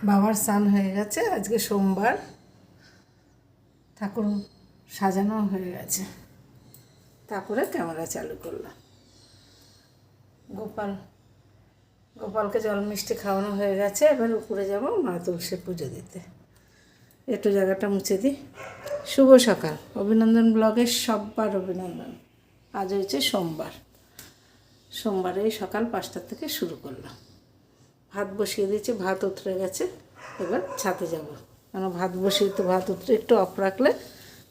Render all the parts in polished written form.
বাবার স্নান হয়ে গেছে, আজকে সোমবার। ঠাকুর সাজানো হয়ে গেছে, তারপরে ক্যামেরা চালু করলাম। গোপালকে জল মিষ্টি খাওয়ানো হয়ে গেছে। এবার উপরে যাব মা তুলসীর পুজো দিতে। একটু জায়গাটা মুছে দিই। শুভ সকাল, অভিনন্দন ব্লগের সব্বার অভিনন্দন। আজ হচ্ছে সোমবার। সোমবারে সকাল 5টা থেকে শুরু করলাম। ভাত বসিয়ে দিয়েছি, ভাত উতরে গেছে। এবার ছাদে যাব, কেন ভাত বসিয়ে তো ভাত উতরে একটু অফ রাখলে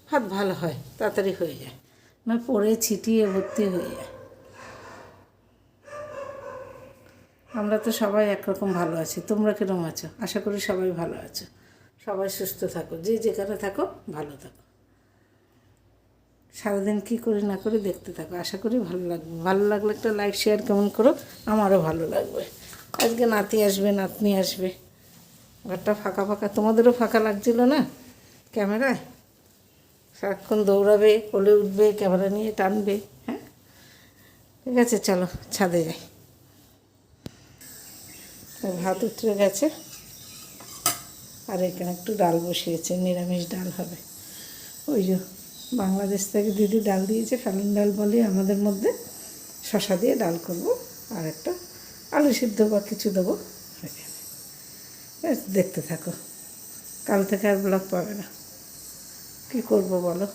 ভাত ভালো হয়, তাড়াতাড়ি হয়ে যায়, না পরে ছিটিয়ে ভর্তি হয়ে যায়। আমরা তো সবাই একরকম ভালো আছি, তোমরা কিরকম আছো? আশা করি সবাই ভালো আছো। সবাই সুস্থ থাকো, যে যেখানে থাকো ভালো থাকো। সারাদিন কী করি না করি দেখতে থাকো, আশা করি ভালো লাগবে। ভালো লাগলে একটা লাইক শেয়ার কেমন করো, আমারও ভালো লাগবে। আজকে নাতি আসবে, নাতনি আসবে। ঘরটা ফাঁকা ফাঁকা, তোমাদেরও ফাঁকা লাগছিল না ক্যামেরায়? সারাক্ষণ দৌড়াবে, কোলে উঠবে, ক্যামেরা নিয়ে টানবে। হ্যাঁ, ঠিক আছে, চলো ছাদে যাই। ভাত উতরে গেছে, আর এখানে একটু ডাল বসিয়েছে, নিরামিষ ডাল হবে। ওই যে বাংলাদেশ থেকে দিদি ডাল দিয়েছে, ফেলন ডাল বলে আমাদের মধ্যে। শশা দিয়ে ডাল করবো, আর একটা আলু সিদ্ধ বা কিছু দেবো। দেখতে থাকো, কাল থেকে আর ব্লগ পাবে না। কী করবো বলো?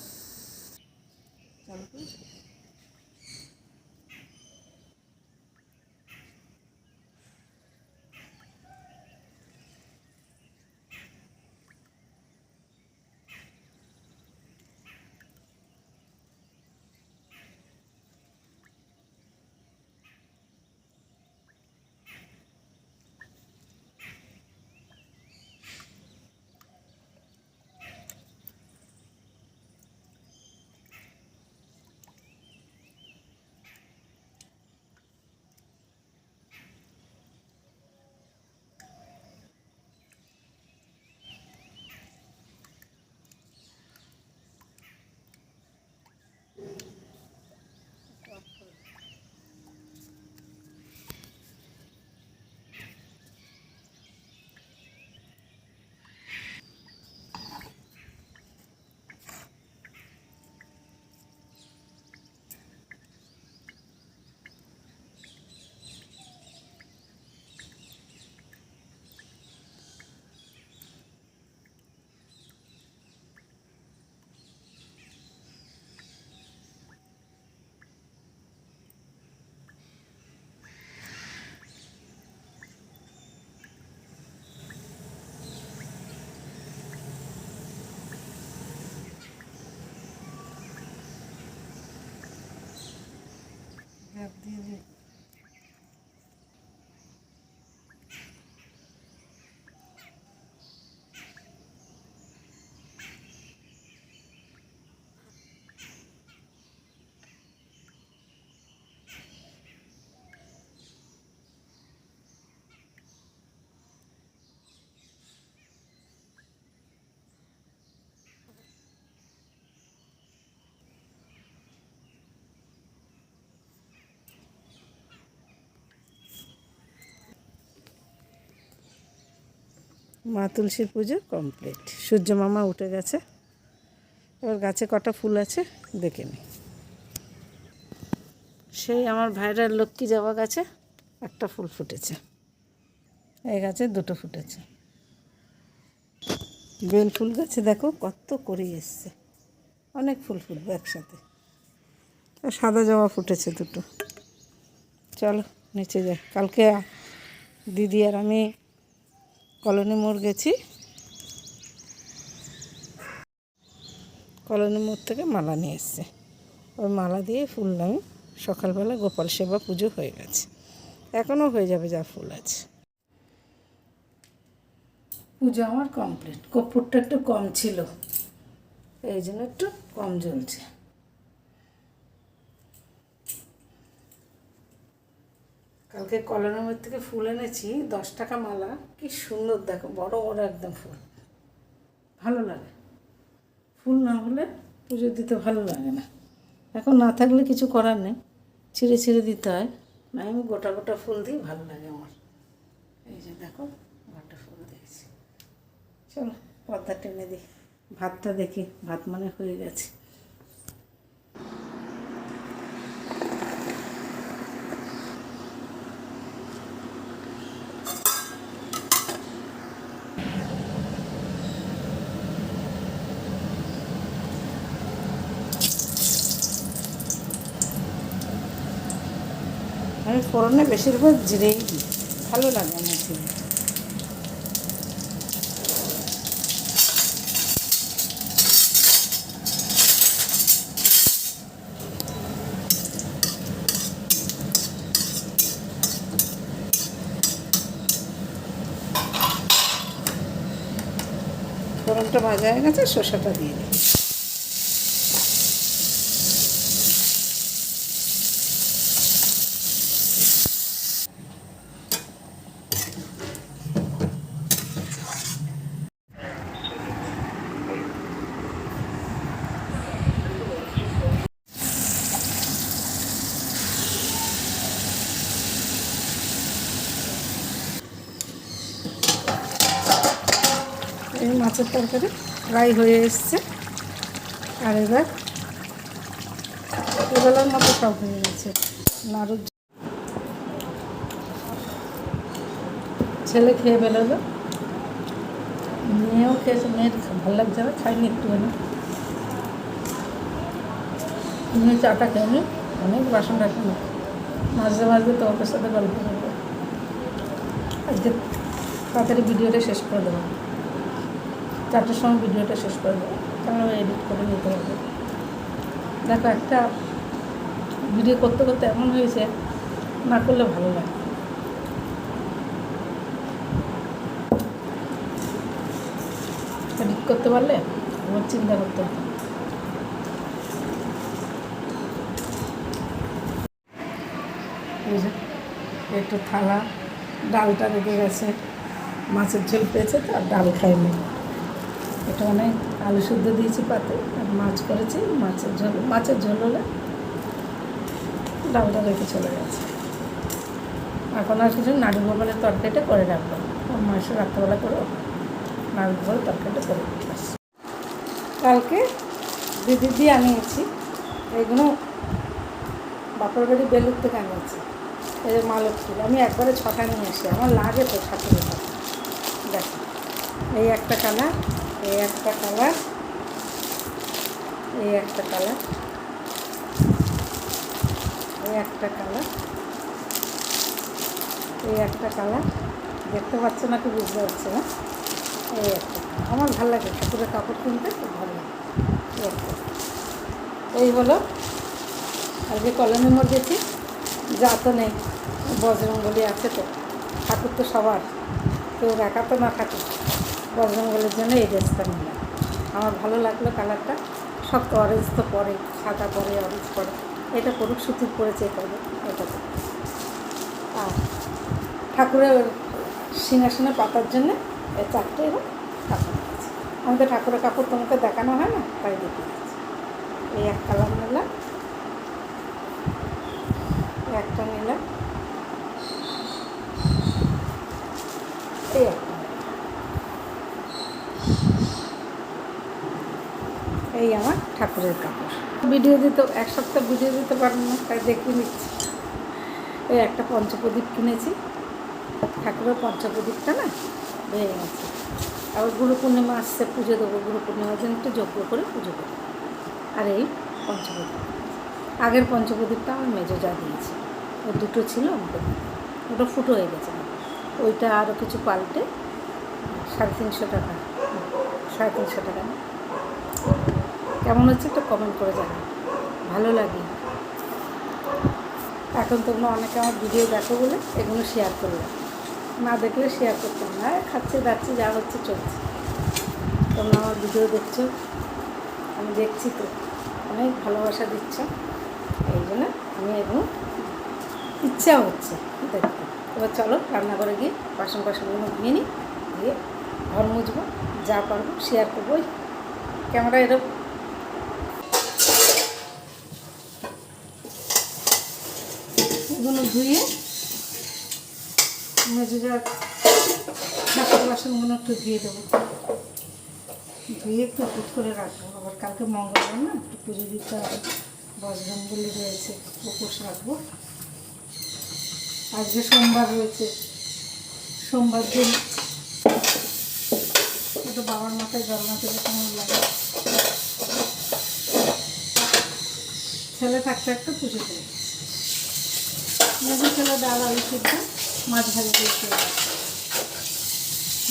দিয়ে মা তুলসীর পুজো কমপ্লিট। সূর্য মামা উঠে গেছে। এবার গাছে কটা ফুল আছে দেখে নি। সেই আমার ভাইরাল লক্ষ্মী জবা গাছে একটা ফুল ফুটেছে, এই গাছে দুটো ফুটেছে। বেল ফুল গাছে দেখো কত করে এসছে, অনেক ফুল ফুটবে একসাথে। আর সাদা জবা ফুটেছে দুটো। চলো নিচে যাই। কালকে দিদি আর আমি কলোনি মোড় গেছি। কলোনি মোড় থেকে মালা নিয়ে এসছে। ওই মালা দিয়ে ফুল আমি সকালবেলা গোপাল সেবা পুজো হয়ে গেছে, এখনও হয়ে যাবে যা ফুল আছে। পুজো আমার কমপ্লিট। কর্পূরটা একটু কম ছিল, এই জন্য একটু কম জ্বলছে। কালকে কলোনি মোড় থেকে ফুল এনেছি, 10 টাকা মালা। কি সুন্দর দেখো, বড় বড় একদম ফুল, ভালো লাগে। ফুল না হলে পুজো দিতে ভালো লাগে না। এখন না থাকলে কিছু করার নেই, ছিঁড়ে ছিঁড়ে দিতে হয়। না আমি গোটা গোটা ফুল দিই, ভালো লাগে আমার। এই যে দেখো গোটা ফুল দিয়েছি। চলো পর্দা টেনে দিই, ভাতটা দেখি, ভাত মানে হয়ে গেছে। আমি ফোড়নে বেশিরভাগ জিরেই দিই, ভালো লাগে আমার জিরে। ফোড়নটা ভাজা হয়ে গেছে, শসাটা দিয়ে দিই। এই মাছের তরকারি ফ্রাই হয়ে এসছে, আর এবার এবেলার মতো সব হয়ে গেছে। নাড়ু ছেলে খেয়ে বেরোলো, মেয়েও খেয়েছে, মেয়ের ভালো লাগছে না, খাইনি একটুখানি। মেয়ে চাটা খেয়ে অনেক বাসন রাখি না, মাঝে মাঝে তোমাদের সাথে গল্প করবো। আজকে তাড়াতাড়ি ভিডিওটা শেষ করে দেবো, 4টার সময় ভিডিওটা শেষ করে দেবো, কারণ এডিট করে নিতে হবে। দেখো একটা ভিডিও করতে করতে এমন হয়েছে, না করলে ভালো লাগে। এডিট করতে পারলে আমার চিন্তা করতে হতো। একটু থালা, ডালটা রেখে গেছে, মাছের ঝোল পেয়েছে তো আর ডাল খাইনি। এটা অনেক আলু সিদ্ধ দিয়েছি পাতে, আর মাছ করেছি, মাছের ঝোল হলে ডালটা রেখে চলে গেছে। এখন আর কিছু নাড়ু গোপালের তরকারিটা করে রাখবো, মাসে রাত্রেবেলা করে নাড়ু গোপালের তরকারিটা করে রাখবো। কালকে দিদি দিয়ে আনিয়েছি, এইগুলো বাপের বাড়ি বেলুর থেকে আনিয়েছি। এই যে মালক্ষী, আমি একবারে 6টা নিয়ে আসি, আমার লাগে তো ঠাকুরের হাতে। দেখো এই একটা কালার, এই একটা কালার, এই একটা কালার, এই একটা কালার, এই একটা কালার, দেখতে পাচ্ছ না কি বুঝতে পারছে না? এই একটা, আমার ভালো লাগে ঠাকুরের কাপড় কিনতে, খুব ভালো লাগে। এই একটা, এই হলো। আর যে কলমে মধ্যেছি যা তো নেই, বজরঙ্গলি আছে তো, ঠাকুর তো সবার, কেউ একা তো না থাকে। বজরঙ্গলির জন্য এই ড্রেসটা নিলাম, আমার ভালো লাগলো কালারটা। সব তো অরেঞ্জ তো পরে, সাদা পরে, অরেঞ্জ পরে, এটা করুক, সুতির পরেছে করবে এটাতে। আর ঠাকুরের সিংহাসনে পাতার জন্যে এই 4টে এবার কাপড় আছে। আমি তো ঠাকুরের কাপড় তোমাকে দেখানো হয় না, তাই দেখে দিচ্ছি। এই এক কালার নিলাম, একটা নিলাম, এই একটা, এই আমার ঠাকুরের কাপড়। ভিডিও দিতে, এক সপ্তাহ ভিডিও দিতে পারবো না, তাই দেখিয়ে নিচ্ছি। এই একটা পঞ্চপ্রদীপ কিনেছি, ঠাকুরের পঞ্চপ্রদীপটা না হয়ে গেছে। আবার গুরু পূর্ণিমা আসছে, পুজো দেবো, গুরু পূর্ণিমার জন্য একটু যজ্ঞ করে পুজো করি। আর এই পঞ্চপ্রদীপ, আগের পঞ্চপ্রদীপটা আমার মেজো যা দিয়েছে, ও 2টো ছিল, আমাকে ওটা ফুটো হয়ে গেছে, ওইটা আরও কিছু পাল্টে 350 টাকা, 350 টাকা। কেমন হচ্ছে একটু কমেন্ট করে জানাও, ভালো লাগে। এখন তোমরা অনেকে আমার ভিডিও দেখো বলে এগুলো শেয়ার করলাম, না দেখলে শেয়ার করতাম না। খাচ্ছে যাচ্ছি, যা হচ্ছে চলছে। তোমরা আমার ভিডিও দেখছো, আমি দেখছি তো, অনেক ভালোবাসা দিচ্ছ, এই জন্য আমি এগুলো ইচ্ছা হচ্ছে দেখতে। এবার চলো রান্নাঘরে গিয়ে বাসনগুলো ধুয়ে নিই, দিয়ে ঘর মুছবো, যা পারবো শেয়ার করবো। ওই ক্যামেরা এরকম এগুলো ধুয়ে মেজে যা ঠাকুর বাসনগুলো একটু ধুয়ে দেবো। ধুয়ে একটু পুট করে রাখবো, আবার কালকে মঙ্গলবার না, একটু পুজো দিতে হবে, বজরঙ্গবলী রয়েছে, উপোস রাখবো। আজকে সোমবার রয়েছে, সোমবার দিন একটু বাবার মাথায় জল না দিলে কেমন লাগে। ছেলে থাকতে একটা পুজো করে মেজো ছেলে ডাল আলু সিদ্ধ মাছ ভাজা দিয়ে খেয়ে যায়,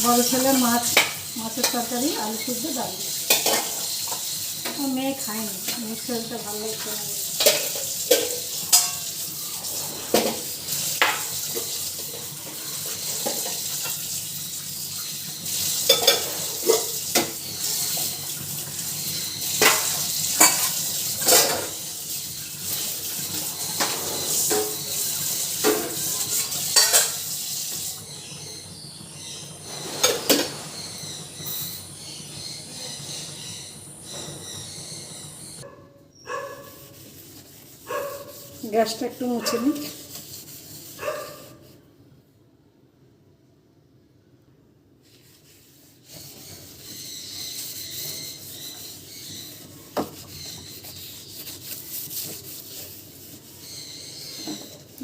বড়ো ছেলে মাছের তরকারি আলু সিদ্ধ ডাল দিয়ে। মেয়ে খায়নি, মেয়ের শরীরটা ভালো লাগছে না। গ্যাসটা একটু মুছে নিই।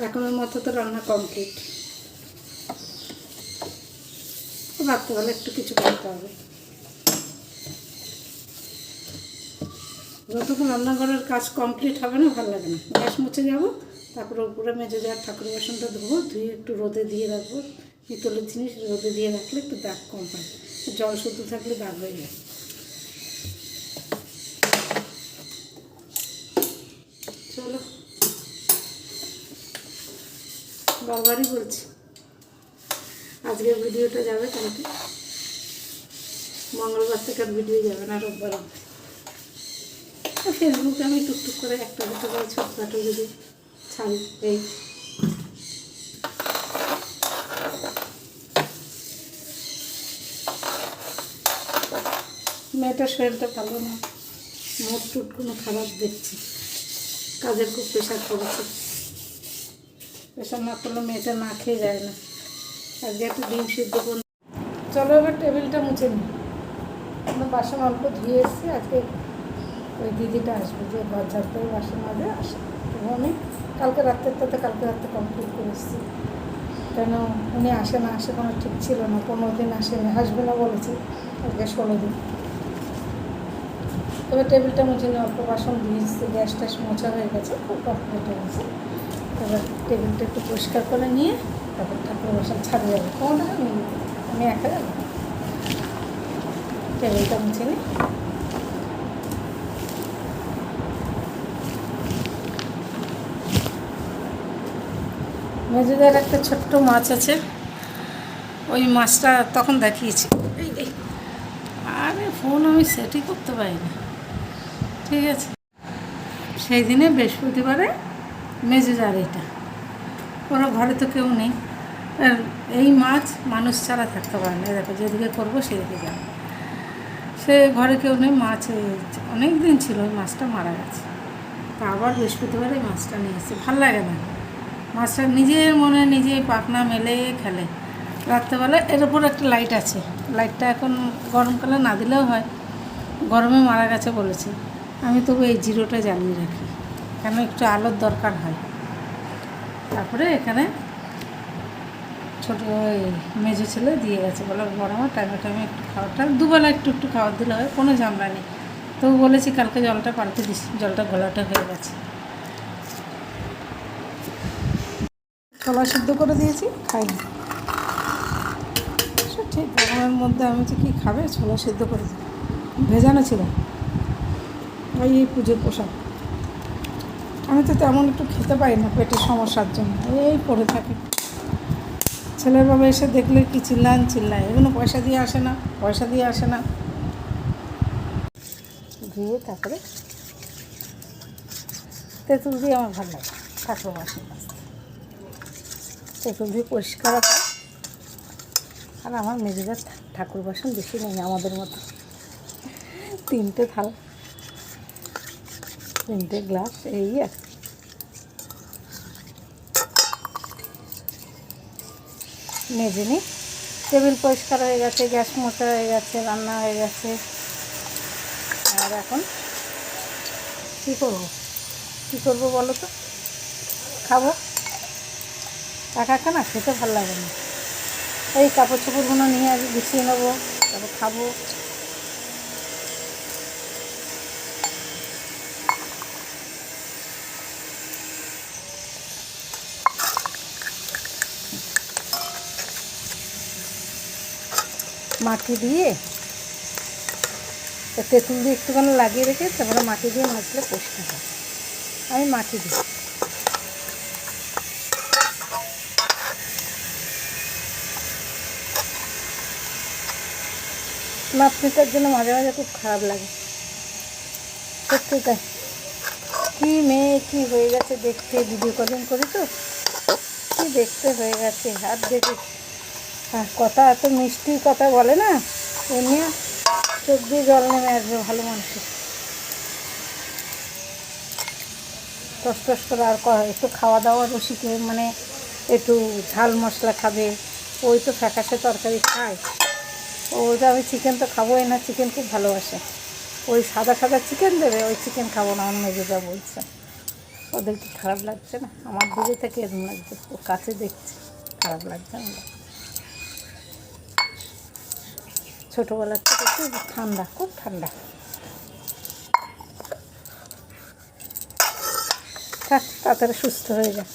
এখনের মতো তো রান্না কমপ্লিট, রাত্রেবেলা একটু কিছু করতে হবে। যতক্ষণ রান্নাঘরের কাজ কমপ্লিট হবে না ভালো লাগে না। গ্যাস মুছে যাব, তারপরে উপরে মেজে যাওয়ার ঠাকুর বাসনটা ধোবো, ধুয়ে একটু রোদে দিয়ে রাখবো। পিতলের জিনিস রোদে দিয়ে রাখলে একটু দাগ কম হয়, জল শুদ্ধ থাকলে দাগ হয়ে যায়। চলো, বারবারই বলছি, আজকের ভিডিওটা যাবে কালকে, মঙ্গলবার থেকে আর ভিডিও যাবে না, রোববার অবধি। ফেসবুকে আমি টুকটুক করে একটা দুটো করে ছোটখাটো যদি ছাড়ি। এই মেয়েটার শরীরটা ভালো না, মুখ টুটগুলো খারাপ দেখছি, কাজের খুব প্রেশার পড়েছে। প্রেশার না পড়লে মেয়েটা না খেয়ে যায় না। আজকে একটু ডিম সিদ্ধ করুন। চলো এবার টেবিলটা মুছে নিই। আমরা বাসন অল্প ধুয়ে এসেছি, আজকে ওই দিদিটা আসবে যে ঘর ঝাড় করে বাসন মাঝে আসে, এবং আমি কালকে রাত্রেরটাতে কালকে রাত্রে কমপ্লিট করে এসেছি। কেন উনি আসে না আসে কোনো ঠিক ছিল না, 15 দিন আসেনি, আসবে না বলেছে, আজকে 16 দিন। তবে টেবিলটা মুছে নিয়ে অল্প বাসন দিয়েছি, গ্যাস ট্যাস মোছা হয়ে গেছে, খুব কমপ্লিট হয়ে গেছে। এবার টেবিলটা একটু পরিষ্কার করে নিয়ে তারপর ঠাকুর বাসন ছাড়ে যাবে। কোনটা আমি একা যাবো, টেবিলটা মুছে নিই। মেজেদের একটা ছোট্ট মাছ আছে, ওই মাছটা তখন দেখিয়েছি। এই আরে ফোন আমি সেটই করতে পারি না, ঠিক আছে। সেই দিনে বৃহস্পতিবারে মেজেদার এটা, ওরা ঘরে তো কেউ নেই, আর এই মাছ মানুষ ছাড়া থাকতে পারে না। দেখো যেদিকে করবো সেদিকে যাবে, সে ঘরে কেউ নেই, মাছ অনেক দিন ছিল, ওই মাছটা মারা গেছে। তা আবার বৃহস্পতিবারে এই মাছটা নিয়ে এসেছে, ভাল লাগে না। মাছটা নিজের মনে নিজেই পাখনা মেলে খেলে। রাত্রেবেলা এর উপর একটা লাইট আছে, লাইটটা এখন গরমকালে না দিলেও হয়, গরমে মারা গেছে বলেছে। আমি তবু এই জিরোটা জ্বালিয়ে রাখি, কেন একটু আলোর দরকার হয়। তারপরে এখানে ছোটো ওই মেজো ছেলে দিয়ে গেছে, বলে গরমে টাইমে টাইমে একটু খাওয়াটা, দুবেলা একটু একটু খাবার দিলে হয়, কোনো ঝামেলা নেই। তবু বলেছি কালকে জলটা পাল্টে দিস, জলটা ঘোলাটা হয়ে গেছে। ছোলা সিদ্ধ করে দিয়েছি, খাইনি। ঠিক গরমের মধ্যে আমি যে কী খাবে, ছোলা সিদ্ধ করে দিই, ভেজানো ছিল ওই পুজোর পোশাক। আমি তো তেমন একটু খেতে পারি না, পেটের সমস্যার জন্য এই পড়ে থাকে। ছেলের বাবা এসে দেখলে কি চিল্লায়, এগুলো পয়সা দিয়ে আসে না, পয়সা দিয়ে আসে না। ধুয়ে তারপরে তেঁতুল দিয়ে আমার ভালো লাগে, ঠাকুর বাসন তেঁতুল দিয়ে পরিষ্কার হয়। আর আমার মেজেদার ঠাকুর বাসন বেশি নেই, আমাদের মতো 3টে থালা, 3টে গ্লাস, এই আছে। মেজে নিই। টেবিল পরিষ্কার হয়ে গেছে, গ্যাস মোছা হয়ে গেছে, রান্না হয়ে গেছে, আর এখন কী করবো বলো তো? খাবো একা একা না, খেতে ভালো লাগে না। এই কাপড় চোপড়গুলো নিয়ে আগে গুছিয়ে নেবো, তারপর খাবো। মাটি দিয়ে তেঁতুল দিয়ে একটুখানি লাগিয়ে রেখে তারপরে মাটি দিয়ে মাজলে পরিষ্কার হয়। আমি মাটি দিই। নাতনিটার জন্য মাঝে মাঝে খুব খারাপ লাগে, সত্যি তাই। কী মেয়ে কী হয়ে গেছে দেখতে, ভিডিও কলিং করি তো কী দেখতে হয়ে গেছে। আর দেখি হ্যাঁ, কথা এত মিষ্টি কথা বলে না, এমনি চোখ দিয়ে জল নেমে আসবে ভালো মানুষের। টস টস করে আর একটু খাওয়া দাওয়া রসিকে, মানে একটু ঝাল মশলা খাবে। ওই তো ফ্যাকাশে তরকারি খায়, ওইটা আমি চিকেন তো খাবোই না, চিকেন খুব ভালোবাসে। ওই সাদা সাদা চিকেন দেবে, ওই চিকেন খাবো না, অন্য যেটা বলছে। ওদের কি খারাপ লাগছে না? আমার দূরে থেকে এরকম লাগছে, ও কাছে দেখছে, খারাপ লাগছে না। ছোটোবেলার থেকে খুব ঠান্ডা, খুব ঠান্ডা। থাক, তাড়াতাড়ি সুস্থ হয়ে যাক,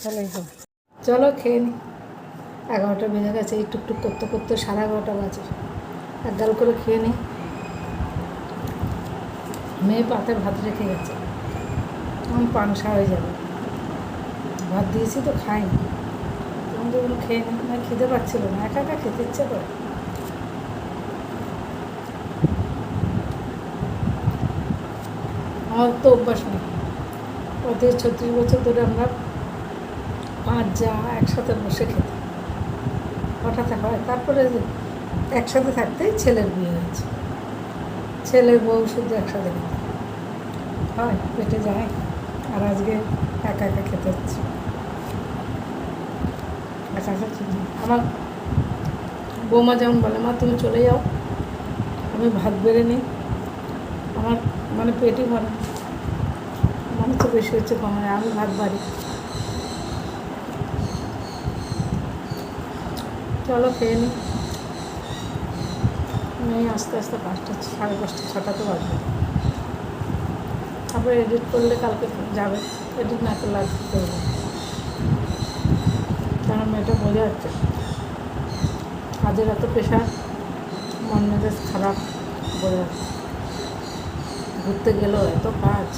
চলেই হবে। চলো খেয়ে নি। 11টা বেজে গেছে, এই টুকটুক করতে করতে 11:30 বাজে। এক গাল করে খেয়ে নিই। মেয়ে পাতে ভাত রেখে গেছে, আমার পাংসা হয়ে যাবে। ভাত দিয়েছি তো খাইনি, তখন তো ওগুলো খেয়ে নিই। না খেতে পাচ্ছিল না, একা একা খেতে ইচ্ছে করে। আমার তো অভ্যাস নেই। 35-36 বছর ধরে আমরা 5 যা একসাথে বসে খেতাম। হঠাৎ হয়, তারপরে একসাথে থাকতেই ছেলের বিয়ে হয়েছে, ছেলের বউ শুধু একসাথে খেতে হয়, পেটে যায়। আর আজকে একা একা খেতে হচ্ছে, একা একা খেতে। আমার বৌমা যেমন বলে, মা তুমি চলে যাও, আমি ভাত বেড়ে নিই, আমার মানে পেটই ভরে, মনে তো বেশি হচ্ছে কমে, আমি ভাত বাড়ি। চলো খেয়ে নিই। মেয়ে আস্তে আস্তে 5টা, 5:30, 6টা তো বাজবে। তারপরে এডিট করলে কালকে যাবে, এডিট না করলে আজকে করবো। কারণ মেয়েটা বোঝা যাচ্ছে কাজের এত প্রেশার, মন মেজাজ খারাপ, বোঝা যাচ্ছে। ঘুরতে গেলেও এত কাজ।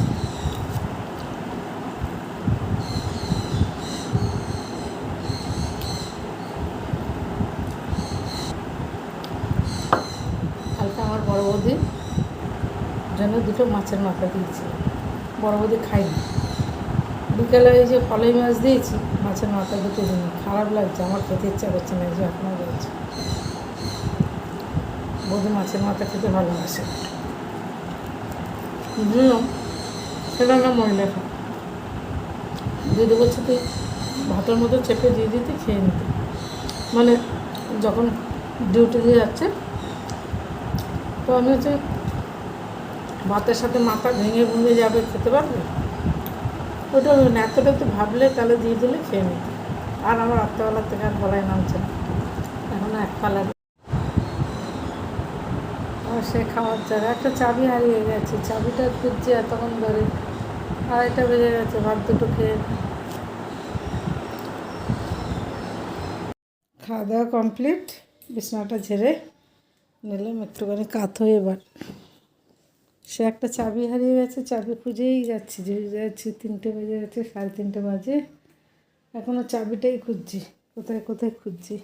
কালকে আমার বড় বৌদির জন্য 2টো মাছের মাথা দিয়েছি, বড় বৌদি খাইনি। বিকেলে এই যে ফলাই মাছ দিয়েছি, মাছের মাথা 2টো দিন। খারাপ লাগছে, আমার খেতে ইচ্ছা করছে না, এই যে এখনও রয়েছে। বৌদি মাছের মাথা খেতে ভালোবাসে, সেটা না মহিলা খা দিদি বলছে তুই ভাতের মতো চেপে দিয়ে দিতে, খেয়ে নিতে। মানে যখন ডিউটি দিয়ে যাচ্ছে, তো আমি হচ্ছে ভাতের সাথে মাথা ভেঙে ভেঙে যাবে, খেতে পারবে ওটা না। এতটা তো ভাবলে তাহলে দিয়ে দিলে খেয়ে নিতে। আর আমার রাত্রেবেলার থেকে আর গলায় নামছে না, এখন এক পালা। আর সে খাওয়ার জায়গা একটা চাবি হারিয়ে গেছে, চাবিটা খুঁজছে এতক্ষণ ধরে। 2:30 বেজে গেছে, ভাত 2টো খেয়ে। খাওয়া দাওয়া কমপ্লিট, বিছানাটা ঝেড়ে নিলাম একটুখানি কাত হয়ে। এবার সে একটা চাবি হারিয়ে গেছে, চাবি খুঁজেই যাচ্ছি, যে যাচ্ছি। 3টে বেজে গেছে, 3:30 বাজে, এখনও চাবিটাই খুঁজছি। কোথায় কোথায় খুঁজছি,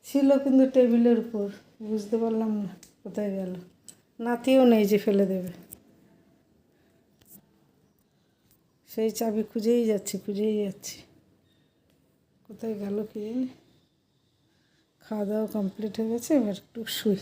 ছিল কিন্তু টেবিলের উপর, বুঝতে পারলাম না কোথায় গেল। নাতিও নেই যে ফেলে দেবে, সেই চাবি খুঁজেই যাচ্ছি, কোথায় গেল কি জানি। খাওয়া দাওয়া কমপ্লিট হয়ে গেছে, এবার একটু শুই।